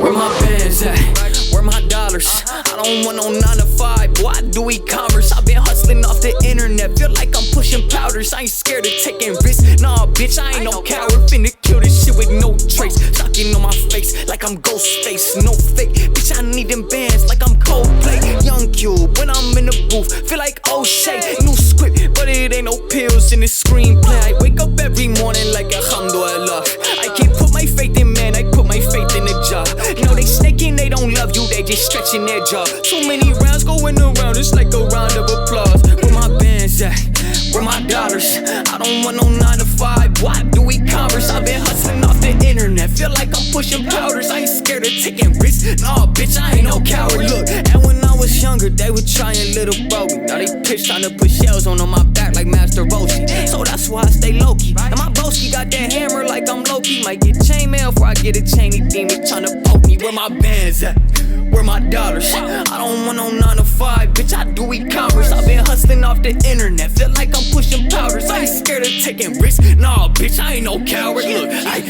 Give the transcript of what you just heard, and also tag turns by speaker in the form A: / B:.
A: Where my bands at? Where my dollars? I don't want no 9 to 5, boy, I do e-commerce. I've been hustling off the internet, feel like I'm pushing powders. I ain't scared of taking risks, nah bitch, I ain't no coward. Finna kill this shit with no trace, sucking on my face like I'm Ghostface, no fake. Bitch, I need them bands like I'm Coldplay. Young Cube, when I'm in the booth, feel like O'Shea. New script, but it ain't no pills in this screenplay. I wake up every morning like alhamdulillah. I can't put my faith in man, I put my faith in the job. No, they snaking, they don't love you, they just stretching their jaw. Too many rounds going around, it's like a round of applause. Where my bands at? Where my dollars? I don't want no 9 to 5, boy, I do e-commerce. I've been hustling off the internet, feel like I'm pushing powders. I ain't scared of taking risks, nah bitch, I ain't no coward. Look, and when I was younger, they were trying little bogey. Now they pitch trying to put shells on my back like Master Roshi. So that's why I stay low-key. And my broski got that hammer like I'm Loki. Might get chainmail before I get a chainy demon trying to poke me. Where my bands at? Where my dollars? I don't want no 9 to 5, bitch, I do e-commerce. I've been hustling off the internet, feel like I'm pushing powders. I ain't scared of taking risks, nah bitch, I ain't no coward. Look, I